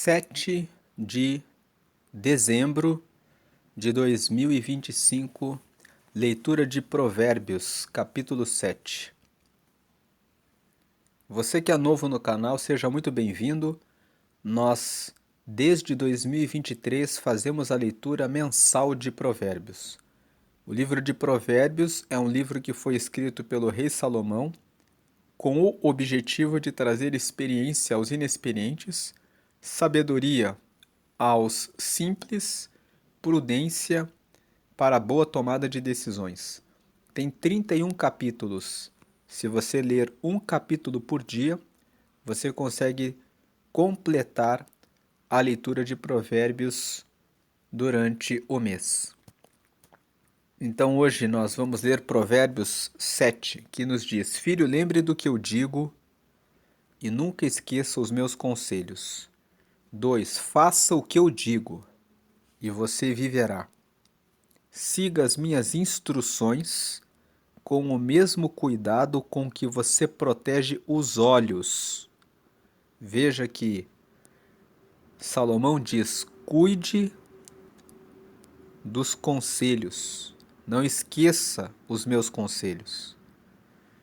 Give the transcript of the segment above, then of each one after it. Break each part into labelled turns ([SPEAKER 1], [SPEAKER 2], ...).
[SPEAKER 1] 7 de dezembro de 2025, leitura de Provérbios, capítulo 7. Você que é novo no canal, seja muito bem-vindo. Nós, desde 2023, fazemos a leitura mensal de Provérbios. O livro de Provérbios é um livro que foi escrito pelo rei Salomão com o objetivo de trazer experiência aos inexperientes, sabedoria aos simples, prudência para a boa tomada de decisões. Tem 31 capítulos. Se você ler um capítulo por dia, você consegue completar a leitura de Provérbios durante o mês. Então hoje nós vamos ler Provérbios 7, que nos diz: Filho, lembre do que eu digo e nunca esqueça os meus conselhos. 2. Faça o que eu digo e você viverá. Siga as minhas instruções com o mesmo cuidado com que você protege os olhos. Veja que Salomão diz: cuide dos conselhos, não esqueça os meus conselhos.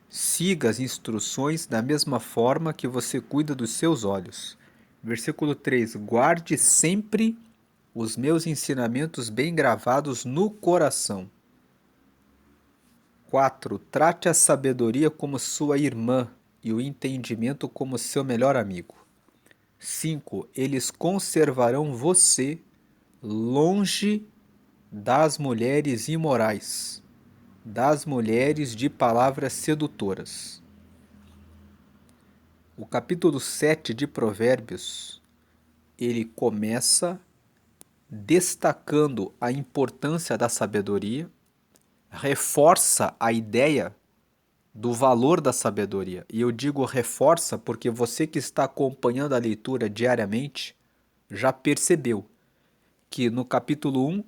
[SPEAKER 1] Siga as instruções da mesma forma que você cuida dos seus olhos. Versículo 3: guarde sempre os meus ensinamentos bem gravados no coração. 4. Trate a sabedoria como sua irmã e o entendimento como seu melhor amigo. 5. Eles conservarão você longe das mulheres imorais, das mulheres de palavras sedutoras. O capítulo 7 de Provérbios, ele começa destacando a importância da sabedoria, reforça a ideia do valor da sabedoria. E eu digo reforça porque você que está acompanhando a leitura diariamente já percebeu que no capítulo 1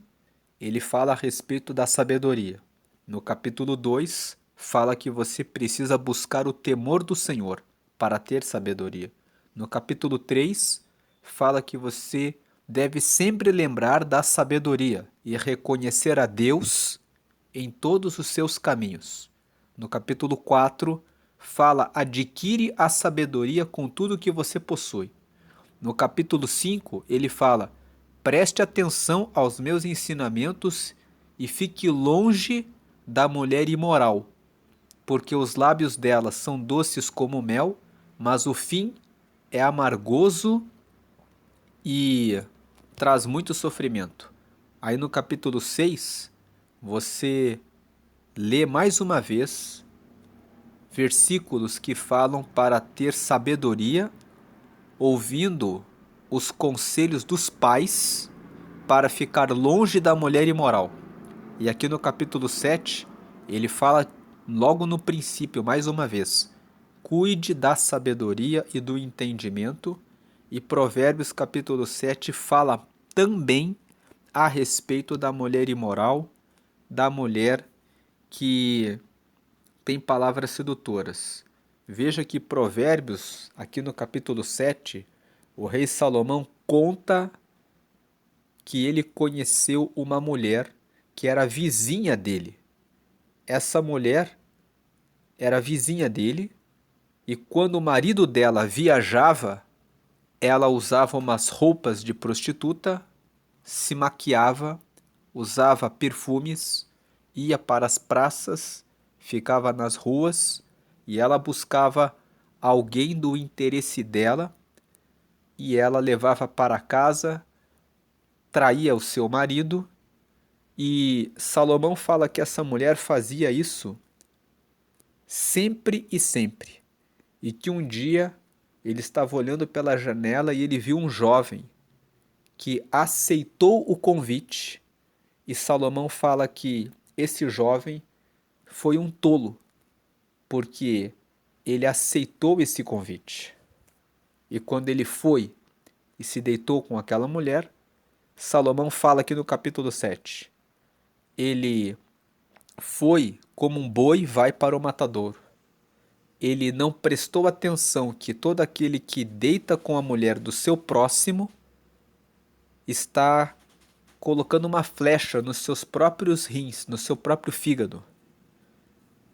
[SPEAKER 1] ele fala a respeito da sabedoria. No capítulo 2 fala que você precisa buscar o temor do Senhor para ter sabedoria. No capítulo 3 fala que você deve sempre lembrar da sabedoria e reconhecer a Deus em todos os seus caminhos. No capítulo 4, fala: adquire a sabedoria com tudo que você possui. No capítulo 5, ele fala: preste atenção aos meus ensinamentos e fique longe da mulher imoral, porque os lábios dela são doces como mel, mas o fim é amargoso e traz muito sofrimento. Aí no capítulo 6, você lê mais uma vez versículos que falam para ter sabedoria, ouvindo os conselhos dos pais para ficar longe da mulher imoral. E aqui no capítulo 7, ele fala logo no princípio, mais uma vez: cuide da sabedoria e do entendimento. E Provérbios capítulo 7 fala também a respeito da mulher imoral, da mulher que tem palavras sedutoras. Veja que Provérbios, aqui no capítulo 7, o rei Salomão conta que ele conheceu uma mulher que era vizinha dele. Essa mulher era vizinha dele e quando o marido dela viajava, ela usava umas roupas de prostituta, se maquiava, usava perfumes, ia para as praças, ficava nas ruas e ela buscava alguém do interesse dela e ela levava para casa, traía o seu marido. E Salomão fala que essa mulher fazia isso sempre e sempre. E que um dia ele estava olhando pela janela e ele viu um jovem que aceitou o convite. E Salomão fala que esse jovem foi um tolo, porque ele aceitou esse convite. E quando ele foi e se deitou com aquela mulher, Salomão fala aqui no capítulo 7, ele foi como um boi vai para o matadouro. Ele não prestou atenção que todo aquele que deita com a mulher do seu próximo está colocando uma flecha nos seus próprios rins, no seu próprio fígado.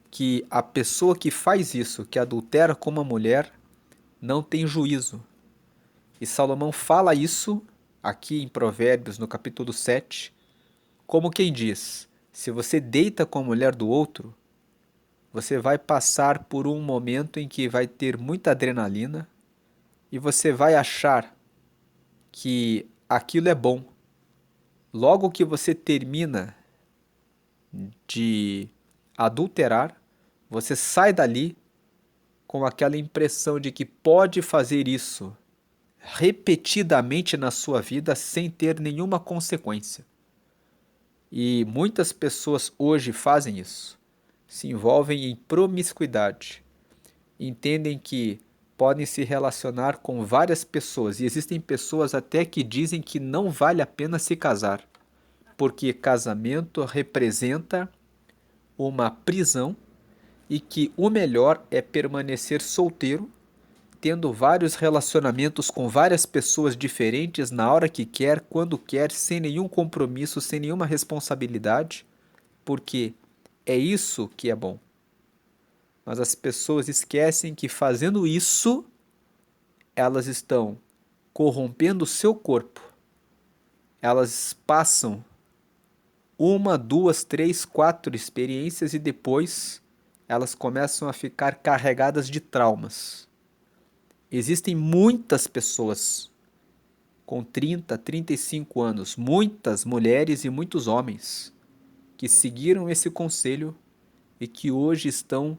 [SPEAKER 1] Que a pessoa que faz isso, que adultera com uma mulher, não tem juízo. E Salomão fala isso aqui em Provérbios, no capítulo 7, como quem diz: se você deita com a mulher do outro, você vai passar por um momento em que vai ter muita adrenalina e você vai achar que aquilo é bom. Logo que você termina de adulterar, você sai dali com aquela impressão de que pode fazer isso repetidamente na sua vida sem ter nenhuma consequência. E muitas pessoas hoje fazem isso, se envolvem em promiscuidade, entendem que podem se relacionar com várias pessoas, e existem pessoas até que dizem que não vale a pena se casar, porque casamento representa uma prisão e que o melhor é permanecer solteiro, tendo vários relacionamentos com várias pessoas diferentes na hora que quer, quando quer, sem nenhum compromisso, sem nenhuma responsabilidade, porque é isso que é bom. Mas as pessoas esquecem que fazendo isso, elas estão corrompendo o seu corpo. Elas passam uma, duas, três, quatro experiências e depois elas começam a ficar carregadas de traumas. Existem muitas pessoas com 30, 35 anos, muitas mulheres e muitos homens que seguiram esse conselho e que hoje estão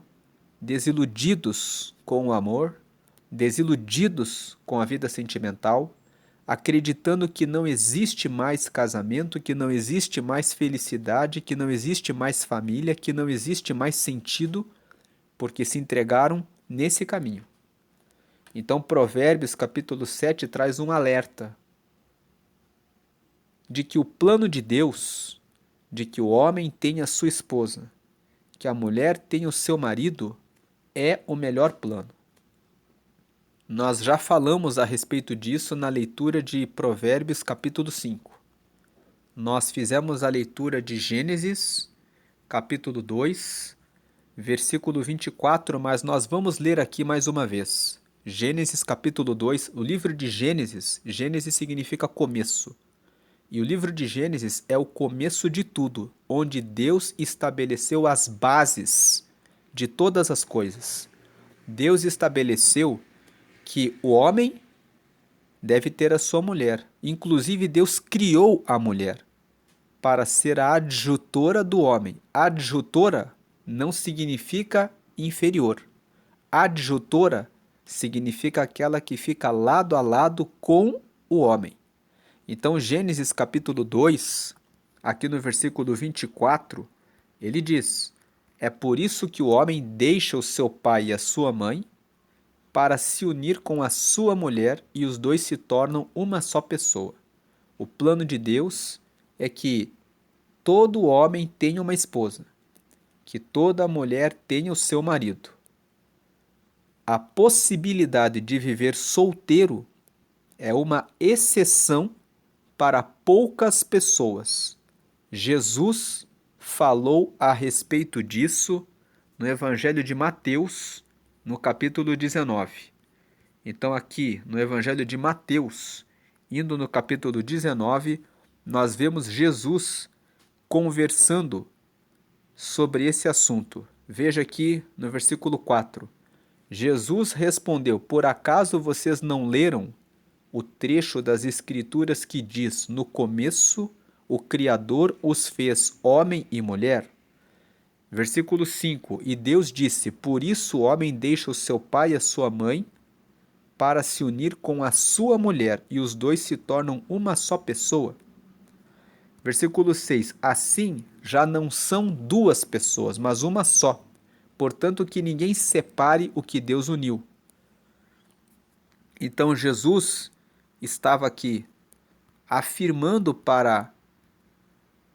[SPEAKER 1] desiludidos com o amor, desiludidos com a vida sentimental, acreditando que não existe mais casamento, que não existe mais felicidade, que não existe mais família, que não existe mais sentido, porque se entregaram nesse caminho. Então, Provérbios capítulo 7 traz um alerta de que o plano de Deus, de que o homem tenha sua esposa, que a mulher tenha o seu marido, é o melhor plano. Nós já falamos a respeito disso na leitura de Provérbios capítulo 5. Nós fizemos a leitura de Gênesis capítulo 2, versículo 24, mas nós vamos ler aqui mais uma vez. Gênesis capítulo 2, o livro de Gênesis, Gênesis significa começo. E o livro de Gênesis é o começo de tudo, onde Deus estabeleceu as bases de todas as coisas. Deus estabeleceu que o homem deve ter a sua mulher. Inclusive, Deus criou a mulher para ser a adjutora do homem. Adjutora não significa inferior. Adjutora significa aquela que fica lado a lado com o homem. Então, Gênesis capítulo 2, aqui no versículo 24, ele diz: é por isso que o homem deixa o seu pai e a sua mãe para se unir com a sua mulher e os dois se tornam uma só pessoa. O plano de Deus é que todo homem tenha uma esposa, que toda mulher tenha o seu marido. A possibilidade de viver solteiro é uma exceção para poucas pessoas. Jesus falou a respeito disso no Evangelho de Mateus, no capítulo 19. Então, aqui no Evangelho de Mateus, indo no capítulo 19, nós vemos Jesus conversando sobre esse assunto. Veja aqui no versículo 4. Jesus respondeu: por acaso vocês não leram o trecho das Escrituras que diz: no começo o Criador os fez homem e mulher? Versículo 5. E Deus disse: por isso o homem deixa o seu pai e a sua mãe para se unir com a sua mulher, e os dois se tornam uma só pessoa. Versículo 6. Assim já não são duas pessoas, mas uma só. Portanto, que ninguém separe o que Deus uniu. Então Jesus estava aqui afirmando para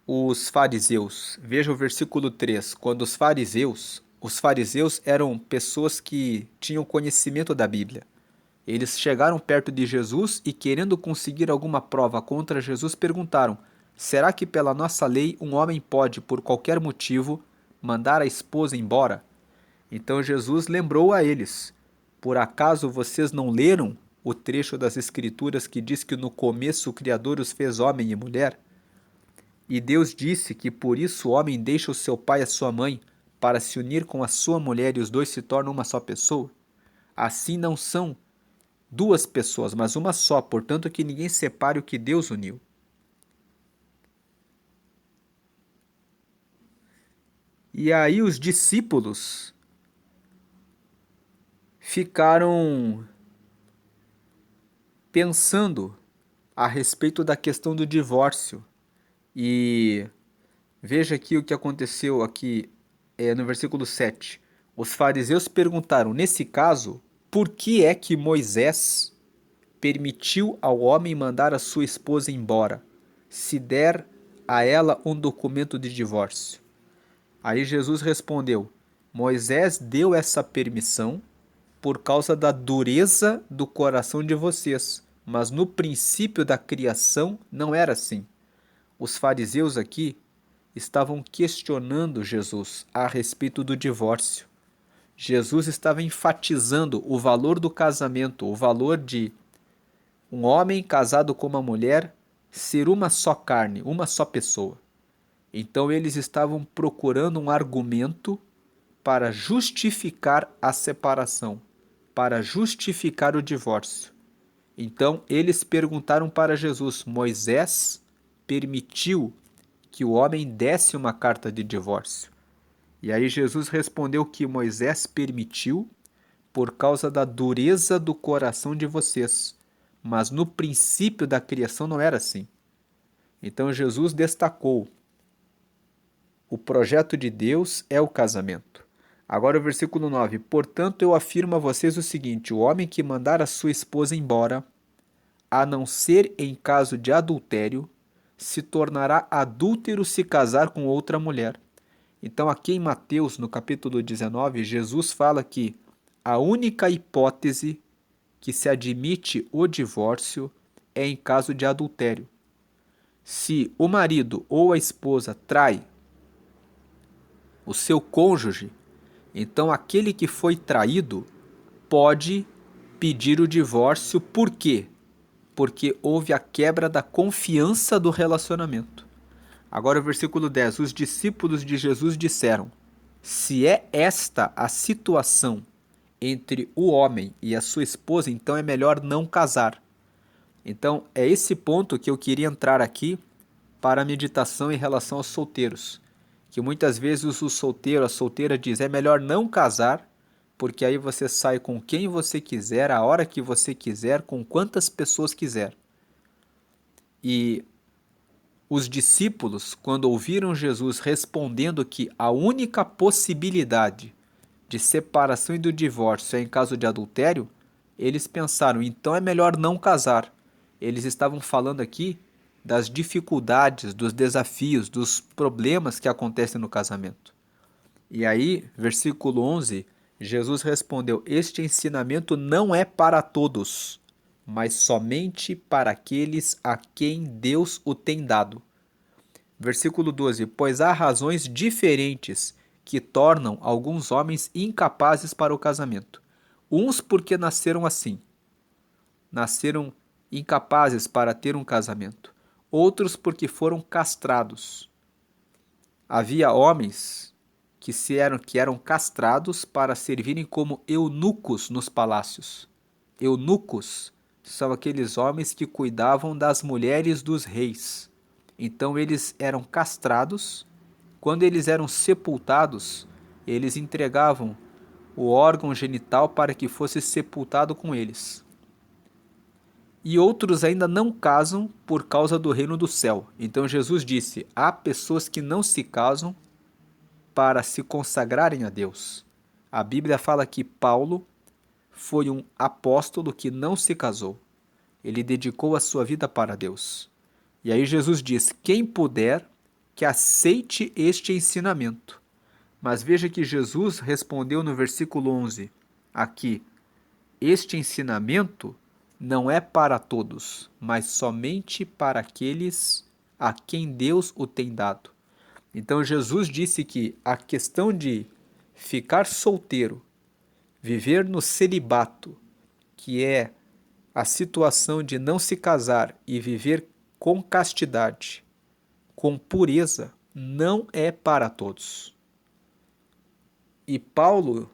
[SPEAKER 1] os fariseus. Veja o versículo 3. Quando os fariseus eram pessoas que tinham conhecimento da Bíblia. Eles chegaram perto de Jesus e, querendo conseguir alguma prova contra Jesus, perguntaram: será que pela nossa lei um homem pode, por qualquer motivo, mandar a esposa embora? Então Jesus lembrou a eles: por acaso vocês não leram o trecho das Escrituras que diz que no começo o Criador os fez homem e mulher? E Deus disse que por isso o homem deixa o seu pai e a sua mãe para se unir com a sua mulher e os dois se tornam uma só pessoa? Assim não são duas pessoas, mas uma só, portanto que ninguém separe o que Deus uniu. E aí os discípulos ficaram pensando a respeito da questão do divórcio. E veja aqui o que aconteceu aqui no versículo 7. Os fariseus perguntaram, nesse caso, por que é que Moisés permitiu ao homem mandar a sua esposa embora, se der a ela um documento de divórcio? Aí Jesus respondeu: Moisés deu essa permissão por causa da dureza do coração de vocês, mas no princípio da criação não era assim. Os fariseus aqui estavam questionando Jesus a respeito do divórcio. Jesus estava enfatizando o valor do casamento, o valor de um homem casado com uma mulher ser uma só carne, uma só pessoa. Então eles estavam procurando um argumento para justificar a separação, para justificar o divórcio. Então eles perguntaram para Jesus: Moisés permitiu que o homem desse uma carta de divórcio? E aí Jesus respondeu que Moisés permitiu por causa da dureza do coração de vocês, mas no princípio da criação não era assim. Então Jesus destacou: o projeto de Deus é o casamento. Agora o versículo 9. Portanto, eu afirmo a vocês o seguinte: o homem que mandar a sua esposa embora, a não ser em caso de adultério, se tornará adúltero se casar com outra mulher. Então, aqui em Mateus, no capítulo 19, Jesus fala que a única hipótese que se admite o divórcio é em caso de adultério. Se o marido ou a esposa trai o seu cônjuge, então aquele que foi traído pode pedir o divórcio. Por quê? Porque houve a quebra da confiança do relacionamento. Agora o versículo 10. Os discípulos de Jesus disseram: se é esta a situação entre o homem e a sua esposa, então é melhor não casar. Então é esse ponto que eu queria entrar aqui para a meditação em relação aos solteiros. Que muitas vezes o solteiro, a solteira diz: é melhor não casar, porque aí você sai com quem você quiser, a hora que você quiser, com quantas pessoas quiser. E os discípulos, quando ouviram Jesus respondendo que a única possibilidade de separação e do divórcio é em caso de adultério, eles pensaram: então é melhor não casar. Eles estavam falando aqui das dificuldades, dos desafios, dos problemas que acontecem no casamento. E aí, versículo 11, Jesus respondeu: este ensinamento não é para todos, mas somente para aqueles a quem Deus o tem dado. Versículo 12, pois há razões diferentes que tornam alguns homens incapazes para o casamento. Uns porque nasceram assim, nasceram incapazes para ter um casamento. Outros porque foram castrados. Havia homens que eram castrados para servirem como eunucos nos palácios. Eunucos são aqueles homens que cuidavam das mulheres dos reis. Então eles eram castrados. Quando eles eram sepultados, eles entregavam o órgão genital para que fosse sepultado com eles. E outros ainda não casam por causa do reino do céu. Então Jesus disse: há pessoas que não se casam para se consagrarem a Deus. A Bíblia fala que Paulo foi um apóstolo que não se casou. Ele dedicou a sua vida para Deus. E aí Jesus diz: quem puder, que aceite este ensinamento. Mas veja que Jesus respondeu no versículo 11, aqui: Este ensinamento não é para todos, mas somente para aqueles a quem Deus o tem dado. Então Jesus disse que a questão de ficar solteiro, viver no celibato, que é a situação de não se casar e viver com castidade, com pureza, não é para todos. E Paulo,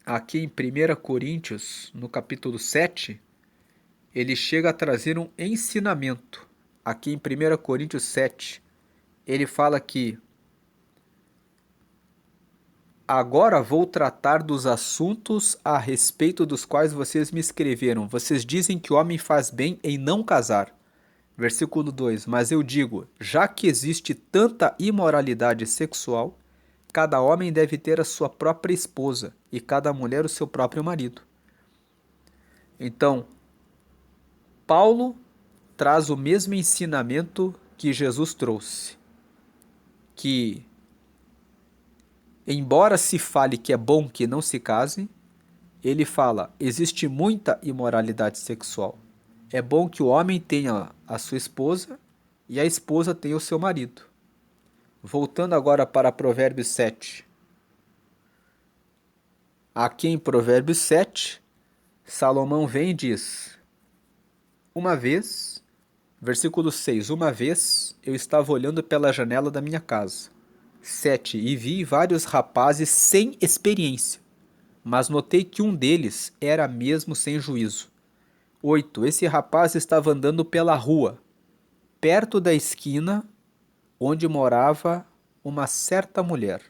[SPEAKER 1] aqui em 1 Coríntios, no capítulo 7, ele chega a trazer um ensinamento. Aqui em 1 Coríntios 7, ele fala que agora vou tratar dos assuntos a respeito dos quais vocês me escreveram. Vocês dizem que o homem faz bem em não casar. Versículo 2: Mas eu digo, já que existe tanta imoralidade sexual, cada homem deve ter a sua própria esposa e cada mulher o seu próprio marido. Então, Paulo traz o mesmo ensinamento que Jesus trouxe, que embora se fale que é bom que não se case, ele fala, existe muita imoralidade sexual. É bom que o homem tenha a sua esposa e a esposa tenha o seu marido. Voltando agora para Provérbios 7. Aqui em Provérbios 7, Salomão vem e diz: Uma vez, versículo 6, uma vez eu estava olhando pela janela da minha casa. 7, e vi vários rapazes sem experiência, mas notei que um deles era mesmo sem juízo. 8, esse rapaz estava andando pela rua, perto da esquina onde morava uma certa mulher.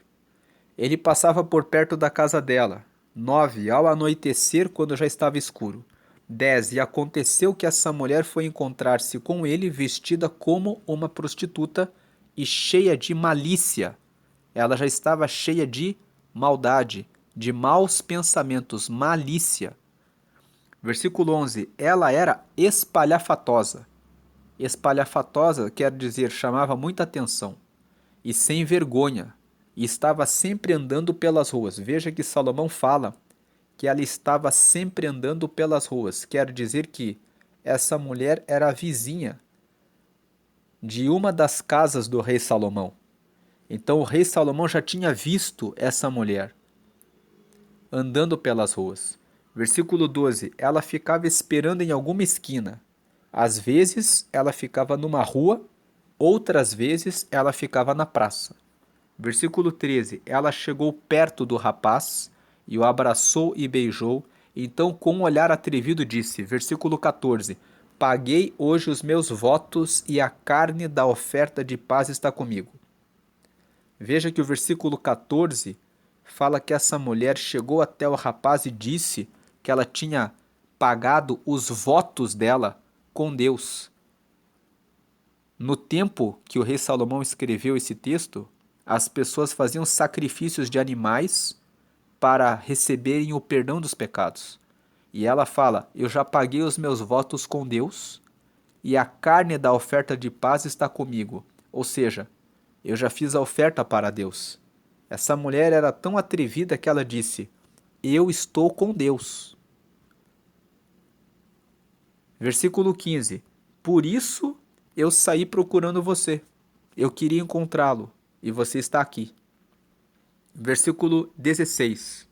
[SPEAKER 1] Ele passava por perto da casa dela. 9, ao anoitecer, quando já estava escuro. 10, e aconteceu que essa mulher foi encontrar-se com ele vestida como uma prostituta e cheia de malícia. Ela já estava cheia de maldade, de maus pensamentos, malícia. Versículo 11, ela era espalhafatosa. Espalhafatosa quer dizer chamava muita atenção. E sem vergonha, e estava sempre andando pelas ruas. Veja que Salomão fala que ela estava sempre andando pelas ruas. Quer dizer que essa mulher era a vizinha de uma das casas do rei Salomão. Então o rei Salomão já tinha visto essa mulher andando pelas ruas. Versículo 12, ela ficava esperando em alguma esquina. Às vezes ela ficava numa rua, outras vezes ela ficava na praça. Versículo 13, ela chegou perto do rapaz e o abraçou e beijou. Então, com um olhar atrevido, disse, versículo 14, paguei hoje os meus votos e a carne da oferta de paz está comigo. Veja que o versículo 14 fala que essa mulher chegou até o rapaz e disse que ela tinha pagado os votos dela com Deus. No tempo que o rei Salomão escreveu esse texto, as pessoas faziam sacrifícios de animais para receberem o perdão dos pecados. E ela fala, eu já paguei os meus votos com Deus e a carne da oferta de paz está comigo. Ou seja, eu já fiz a oferta para Deus. Essa mulher era tão atrevida que ela disse, eu estou com Deus. Versículo 15, por isso eu saí procurando você. Eu queria encontrá-lo e você está aqui. Versículo 16.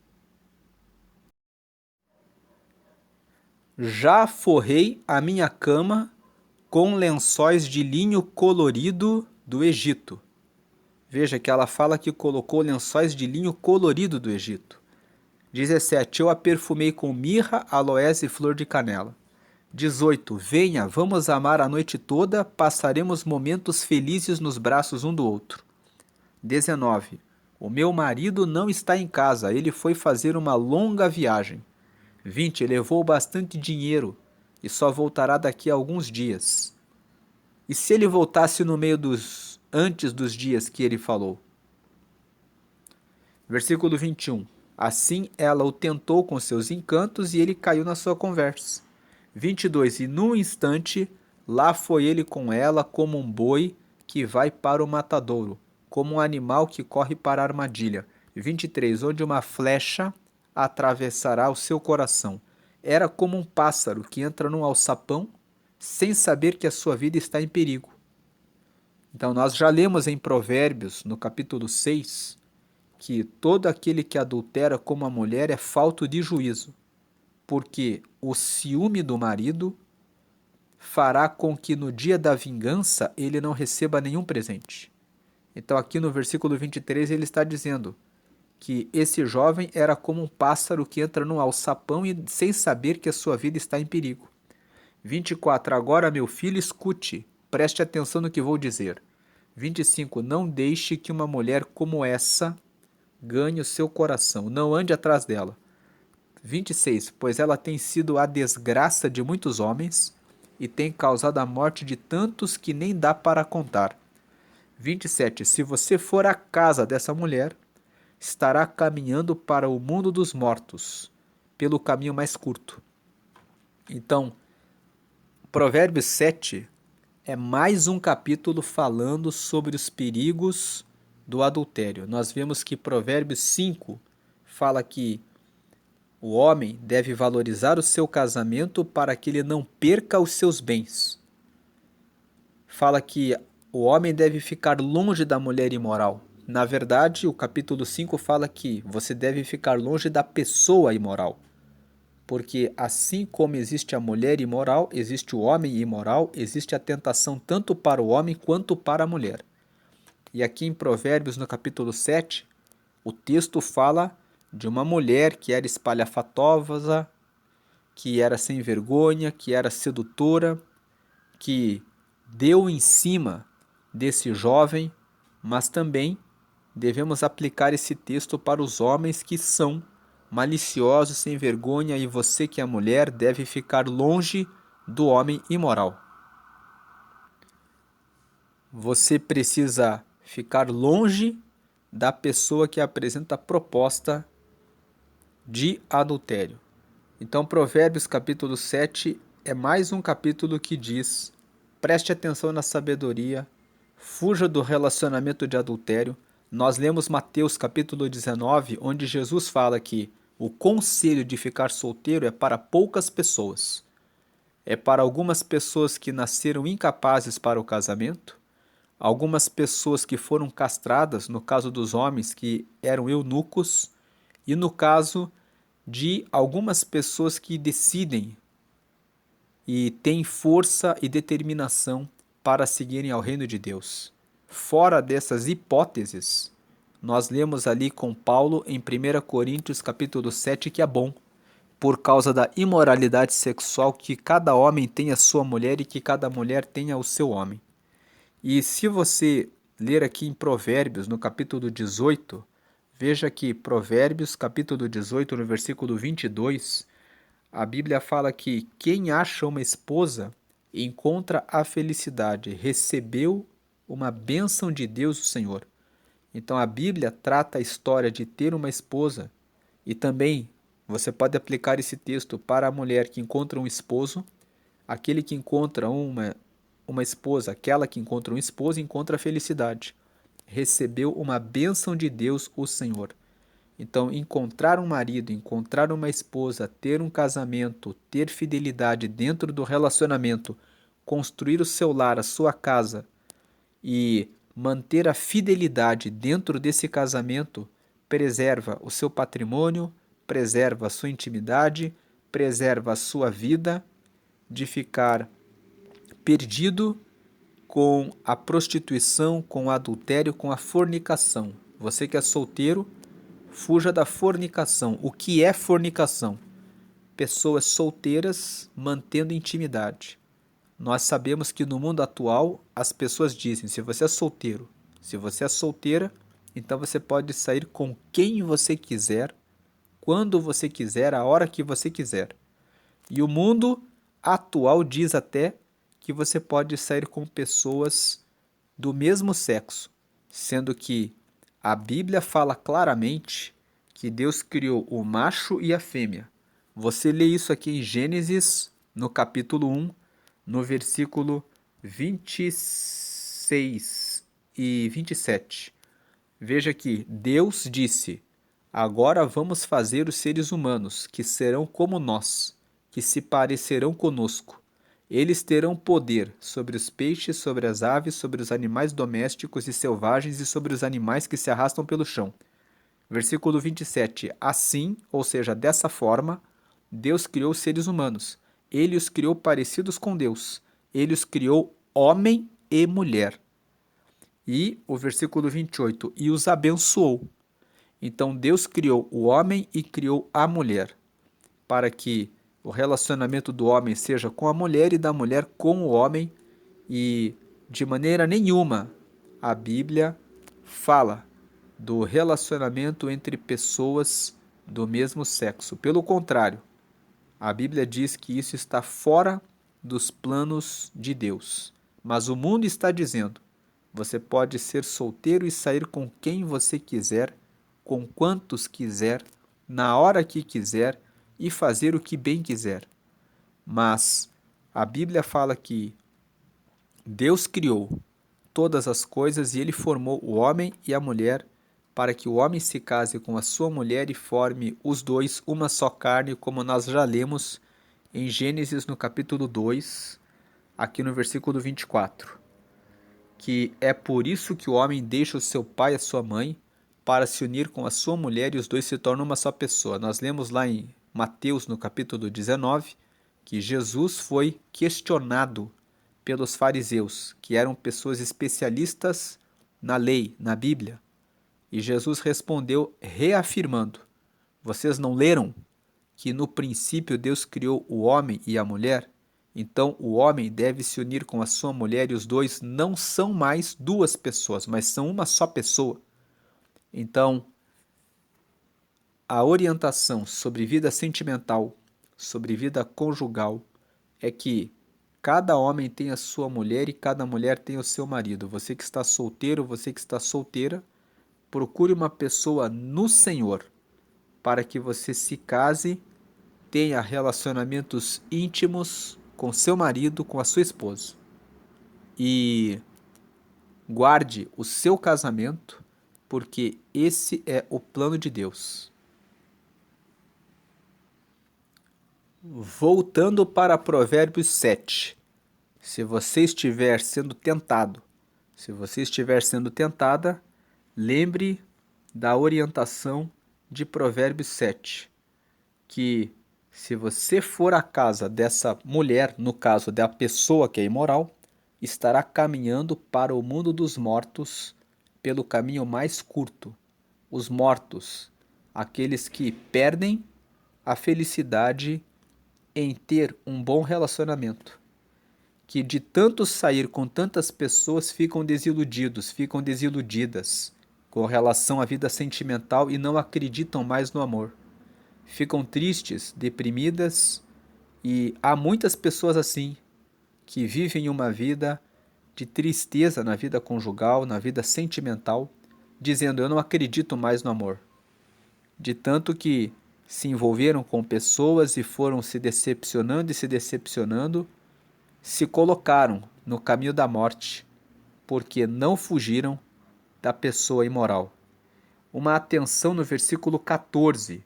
[SPEAKER 1] Já forrei a minha cama com lençóis de linho colorido do Egito. Veja que ela fala que colocou lençóis de linho colorido do Egito. 17. Eu a perfumei com mirra, aloés e flor de canela. 18. Venha, vamos amar a noite toda, passaremos momentos felizes nos braços um do outro. 19. O meu marido não está em casa, ele foi fazer uma longa viagem. 20. Levou bastante dinheiro e só voltará daqui a alguns dias. E se ele voltasse no meio antes dos dias que ele falou? Versículo 21. Assim ela o tentou com seus encantos e ele caiu na sua conversa. 22. E num instante, lá foi ele com ela como um boi que vai para o matadouro, como um animal que corre para a armadilha. 23. Onde uma flecha atravessará o seu coração. era como um pássaro que entra num alçapão sem saber que a sua vida está em perigo. Então, nós já lemos em Provérbios, no capítulo 6, que todo aquele que adultera com uma mulher é falto de juízo, porque o ciúme do marido fará com que no dia da vingança ele não receba nenhum presente. Então, aqui no versículo 23, ele está dizendo que esse jovem era como um pássaro que entra num alçapão e sem saber que a sua vida está em perigo. 24. Agora, meu filho, escute, preste atenção no que vou dizer. 25. Não deixe que uma mulher como essa ganhe o seu coração, não ande atrás dela. 26. Pois ela tem sido a desgraça de muitos homens e tem causado a morte de tantos que nem dá para contar. 27. Se você for à casa dessa mulher, estará caminhando para o mundo dos mortos, pelo caminho mais curto. Então, Provérbios 7 é mais um capítulo falando sobre os perigos do adultério. Nós vemos que Provérbios 5 fala que o homem deve valorizar o seu casamento para que ele não perca os seus bens. Fala que o homem deve ficar longe da mulher imoral. Na verdade, o capítulo 5 fala que você deve ficar longe da pessoa imoral. Porque assim como existe a mulher imoral, existe o homem imoral, existe a tentação tanto para o homem quanto para a mulher. E aqui em Provérbios, no capítulo 7, o texto fala de uma mulher que era espalhafatosa, que era sem vergonha, que era sedutora, que deu em cima desse jovem, mas também devemos aplicar esse texto para os homens que são maliciosos, sem vergonha, e você que é mulher deve ficar longe do homem imoral. Você precisa ficar longe da pessoa que apresenta proposta de adultério. Então, Provérbios capítulo 7 é mais um capítulo que diz: preste atenção na sabedoria, fuja do relacionamento de adultério. Nós lemos Mateus capítulo 19, onde Jesus fala que o conselho de ficar solteiro é para poucas pessoas. É para algumas pessoas que nasceram incapazes para o casamento, algumas pessoas que foram castradas, no caso dos homens que eram eunucos, e no caso de algumas pessoas que decidem e têm força e determinação para seguirem ao reino de Deus. Fora dessas hipóteses, nós lemos ali com Paulo em 1 Coríntios capítulo 7 que é bom, por causa da imoralidade sexual, que cada homem tenha a sua mulher e que cada mulher tenha o seu homem. E se você ler aqui em Provérbios, no capítulo 18, veja que Provérbios, capítulo 18, no versículo 22, a Bíblia fala que quem acha uma esposa encontra a felicidade, recebeu uma bênção de Deus, o Senhor. Então a Bíblia trata a história de ter uma esposa e também você pode aplicar esse texto para a mulher que encontra um esposo, aquele que encontra uma esposa, aquela que encontra um esposo encontra a felicidade. Recebeu uma bênção de Deus, o Senhor. Então, encontrar um marido, encontrar uma esposa, ter um casamento, ter fidelidade dentro do relacionamento, construir o seu lar, a sua casa e manter a fidelidade dentro desse casamento, preserva o seu patrimônio, preserva a sua intimidade, preserva a sua vida de ficar perdido com a prostituição, com o adultério, com a fornicação. Você que é solteiro, fuja da fornicação. O que é fornicação? Pessoas solteiras mantendo intimidade. Nós sabemos que no mundo atual as pessoas dizem: se você é solteiro, se você é solteira, então você pode sair com quem você quiser, quando você quiser, a hora que você quiser. E o mundo atual diz até que você pode sair com pessoas do mesmo sexo, sendo que a Bíblia fala claramente que Deus criou o macho e a fêmea. Você lê isso aqui em Gênesis, no capítulo 1, no versículo 26 e 27. Veja que Deus disse: agora vamos fazer os seres humanos, que serão como nós. que se parecerão conosco. Eles terão poder sobre os peixes, sobre as aves, sobre os animais domésticos e selvagens e sobre os animais que se arrastam pelo chão. Versículo 27. Assim, ou seja, dessa forma, Deus criou os seres humanos. Ele os criou parecidos com Deus. Ele os criou homem e mulher. E o versículo 28. E os abençoou. Então Deus criou o homem e criou a mulher, para que o relacionamento do homem seja com a mulher e da mulher com o homem, e de maneira nenhuma a Bíblia fala do relacionamento entre pessoas do mesmo sexo. Pelo contrário, a Bíblia diz que isso está fora dos planos de Deus. Mas o mundo está dizendo: você pode ser solteiro e sair com quem você quiser, com quantos quiser, na hora que quiser e fazer o que bem quiser. Mas a Bíblia fala que Deus criou todas as coisas e ele formou o homem e a mulher para que o homem se case com a sua mulher e forme os dois uma só carne, como nós já lemos em Gênesis no capítulo 2, aqui no versículo 24. Que é por isso que o homem deixa o seu pai e a sua mãe para se unir com a sua mulher e os dois se tornam uma só pessoa. Nós lemos lá em Mateus, no capítulo 19, que Jesus foi questionado pelos fariseus, que eram pessoas especialistas na lei, na Bíblia. E Jesus respondeu reafirmando: vocês não leram que no princípio Deus criou o homem e a mulher? Então o homem deve se unir com a sua mulher e os dois não são mais duas pessoas, mas são uma só pessoa. Então, a orientação sobre vida sentimental, sobre vida conjugal, é que cada homem tem a sua mulher e cada mulher tem o seu marido. Você que está solteiro, você que está solteira, procure uma pessoa no Senhor para que você se case, tenha relacionamentos íntimos com seu marido, com a sua esposa. E guarde o seu casamento, porque esse é o plano de Deus. Voltando para Provérbios 7. Se você estiver sendo tentado, se você estiver sendo tentada, lembre da orientação de Provérbios 7, que se você for à casa dessa mulher, no caso da pessoa que é imoral, estará caminhando para o mundo dos mortos pelo caminho mais curto. Os mortos, aqueles que perdem a felicidade em ter um bom relacionamento, que de tanto sair com tantas pessoas ficam desiludidos, ficam desiludidas com relação à vida sentimental e não acreditam mais no amor. Ficam tristes, deprimidas, e há muitas pessoas assim, que vivem uma vida de tristeza na vida conjugal, na vida sentimental, dizendo: eu não acredito mais no amor. De tanto que se envolveram com pessoas e foram se decepcionando e se decepcionando, se colocaram no caminho da morte, porque não fugiram da pessoa imoral. Uma atenção no versículo 14.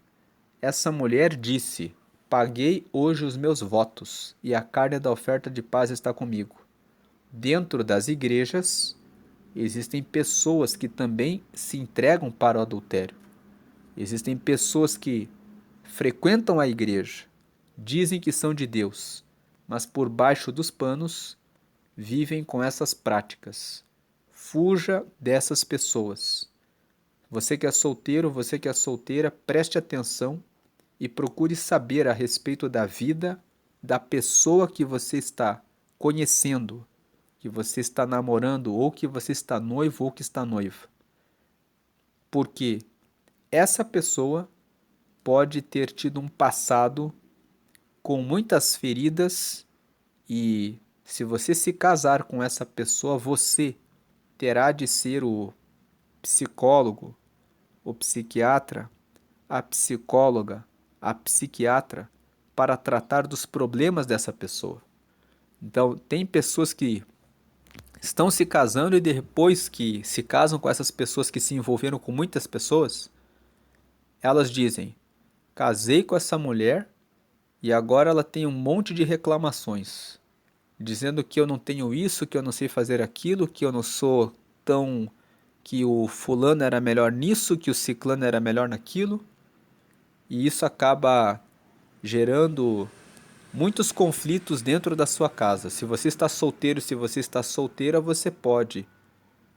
[SPEAKER 1] Essa mulher disse: paguei hoje os meus votos, e a carne da oferta de paz está comigo. Dentro das igrejas, existem pessoas que também se entregam para o adultério. Existem pessoas que frequentam a igreja, dizem que são de Deus, mas por baixo dos panos vivem com essas práticas. Fuja dessas pessoas. Você que é solteiro, você que é solteira, preste atenção e procure saber a respeito da vida da pessoa que você está conhecendo, que você está namorando, ou que você está noivo ou que está noiva. Porque essa pessoa pode ter tido um passado com muitas feridas e se você se casar com essa pessoa, você terá de ser o psicólogo, o psiquiatra, a psicóloga, a psiquiatra para tratar dos problemas dessa pessoa. Então, tem pessoas que estão se casando e depois que se casam com essas pessoas que se envolveram com muitas pessoas, elas dizem: casei com essa mulher E agora ela tem um monte de reclamações, dizendo que eu não tenho isso, que eu não sei fazer aquilo, que eu não sou tão... que o fulano era melhor nisso, que o ciclano era melhor naquilo. E isso acaba gerando muitos conflitos dentro da sua casa. Se você está solteiro, se você está solteira, você pode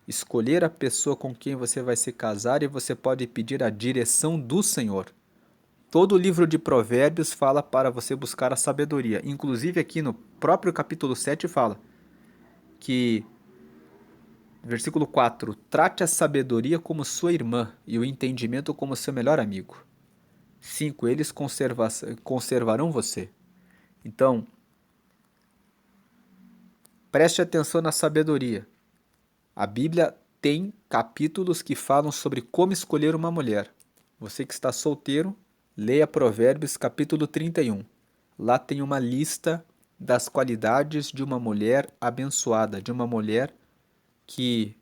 [SPEAKER 1] escolher a pessoa com quem você vai se casar e você pode pedir a direção do Senhor. Todo o livro de Provérbios fala para você buscar a sabedoria. Inclusive aqui no próprio capítulo 7 fala que, versículo 4, trate a sabedoria como sua irmã e o entendimento como seu melhor amigo. 5, eles conservarão você. Então, preste atenção na sabedoria. A Bíblia tem capítulos que falam sobre como escolher uma mulher. Você que está solteiro, leia Provérbios capítulo 31. Lá tem uma lista das qualidades de uma mulher abençoada, de uma mulher que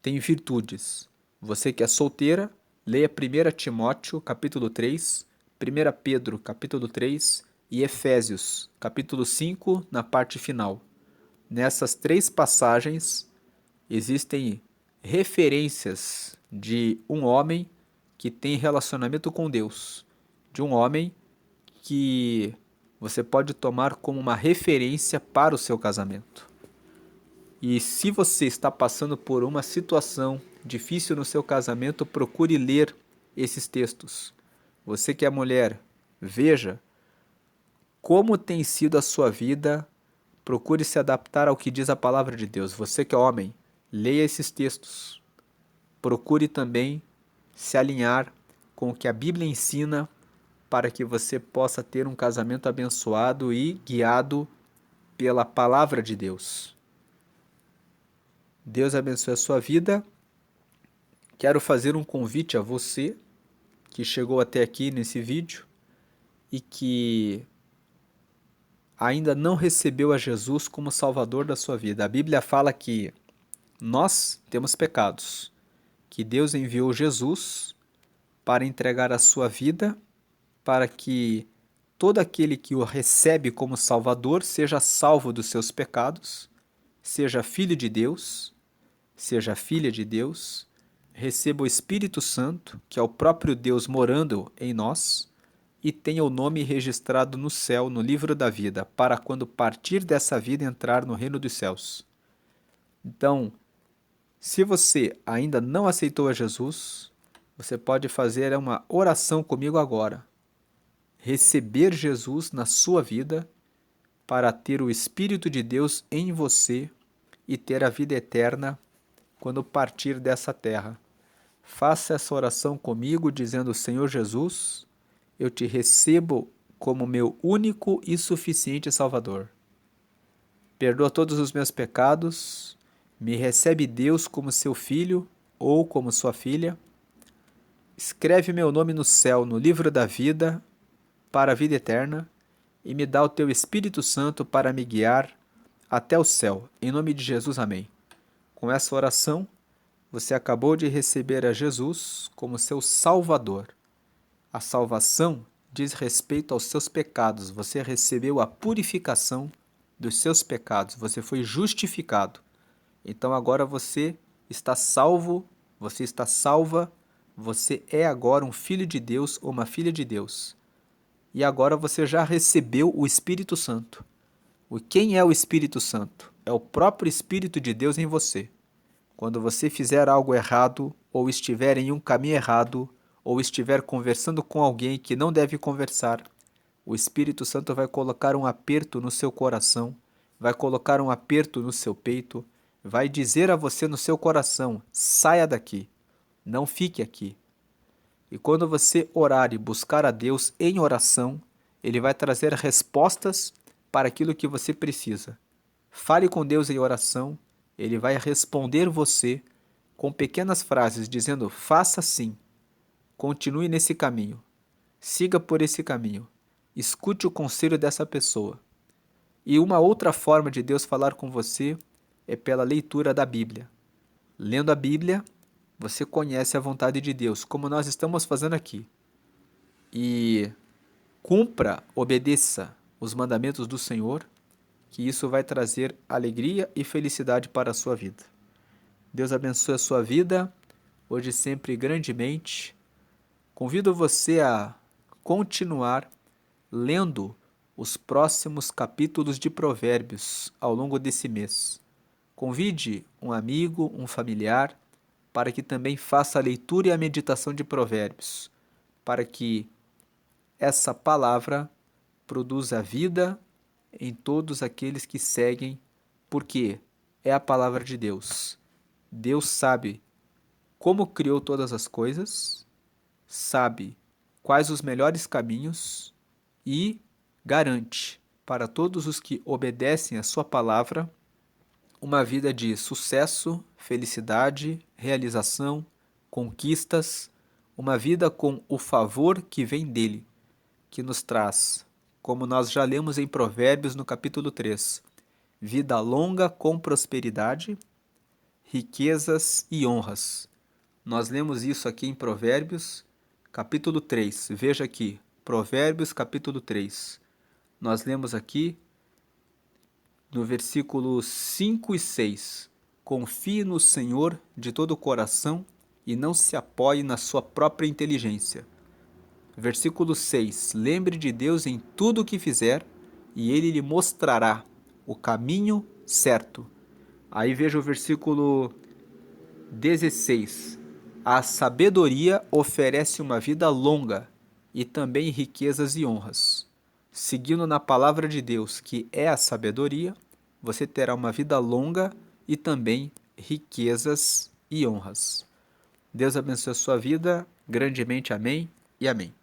[SPEAKER 1] tem virtudes. Você que é solteira, leia 1 Timóteo capítulo 3, 1 Pedro capítulo 3 e Efésios capítulo 5 na parte final. Nessas três passagens existem referências de um homem que tem relacionamento com Deus, de um homem que você pode tomar como uma referência para o seu casamento. E se você está passando por uma situação difícil no seu casamento, procure ler esses textos. Você que é mulher, veja como tem sido a sua vida, procure se adaptar ao que diz a palavra de Deus. Você que é homem, leia esses textos. Procure também se alinhar com o que a Bíblia ensina para que você possa ter um casamento abençoado e guiado pela palavra de Deus. Deus abençoe a sua vida. Quero fazer um convite a você que chegou até aqui nesse vídeo e que ainda não recebeu a Jesus como Salvador da sua vida. A Bíblia fala que nós temos pecados, que Deus enviou Jesus para entregar a sua vida para que todo aquele que o recebe como Salvador seja salvo dos seus pecados, seja filho de Deus, seja filha de Deus, receba o Espírito Santo, que é o próprio Deus morando em nós, e tenha o nome registrado no céu, no livro da vida, para quando partir dessa vida entrar no reino dos céus. Então, se você ainda não aceitou a Jesus, você pode fazer uma oração comigo agora. Receber Jesus na sua vida para ter o Espírito de Deus em você e ter a vida eterna quando partir dessa terra. Faça essa oração comigo dizendo: Senhor Jesus, eu te recebo como meu único e suficiente Salvador. Perdoa todos os meus pecados, me recebe Deus como seu filho ou como sua filha. Escreve meu nome no céu, no livro da vida, para a vida eterna, e me dá o teu Espírito Santo para me guiar até o céu. Em nome de Jesus, amém. Com essa oração, você acabou de receber a Jesus como seu Salvador. A salvação diz respeito aos seus pecados. Você recebeu a purificação dos seus pecados. Você foi justificado. Então agora você está salvo, você está salva, você é agora um filho de Deus ou uma filha de Deus. E agora você já recebeu o Espírito Santo. Quem é o Espírito Santo? É o próprio Espírito de Deus em você. Quando você fizer algo errado, ou estiver em um caminho errado, ou estiver conversando com alguém que não deve conversar, o Espírito Santo vai colocar um aperto no seu coração, vai colocar um aperto no seu peito, vai dizer a você no seu coração: saia daqui, não fique aqui. E quando você orar e buscar a Deus em oração, Ele vai trazer respostas para aquilo que você precisa. Fale com Deus em oração, Ele vai responder você com pequenas frases dizendo: faça assim, continue nesse caminho, siga por esse caminho, escute o conselho dessa pessoa. E uma outra forma de Deus falar com você é pela leitura da Bíblia. Lendo a Bíblia, você conhece a vontade de Deus, como nós estamos fazendo aqui. E Cumpra, obedeça os mandamentos do Senhor, que isso vai trazer alegria e felicidade para a sua vida. Deus abençoe a sua vida, hoje e sempre grandemente. Convido você a continuar lendo os próximos capítulos de Provérbios ao longo desse mês. Convide um amigo, um familiar, para que também faça a leitura e a meditação de Provérbios, para que essa palavra produza vida em todos aqueles que seguem, porque é a palavra de Deus. Deus sabe como criou todas as coisas, sabe quais os melhores caminhos e garante para todos os que obedecem a sua palavra uma vida de sucesso, felicidade, realização, conquistas, uma vida com o favor que vem dele, que nos traz, como nós já lemos em Provérbios no capítulo 3, vida longa com prosperidade, riquezas e honras. Nós lemos isso aqui em Provérbios, capítulo 3. Veja aqui, Provérbios, capítulo 3. Nós lemos aqui no versículo 5 e 6. Confie no Senhor de todo o coração e não se apoie na sua própria inteligência. Versículo 6. Lembre de Deus em tudo o que fizer e Ele lhe mostrará o caminho certo. Aí veja o versículo 16. A sabedoria oferece uma vida longa e também riquezas e honras. Seguindo na palavra de Deus, que é a sabedoria, você terá uma vida longa e também riquezas e honras. Deus abençoe a sua vida grandemente. Amém e amém.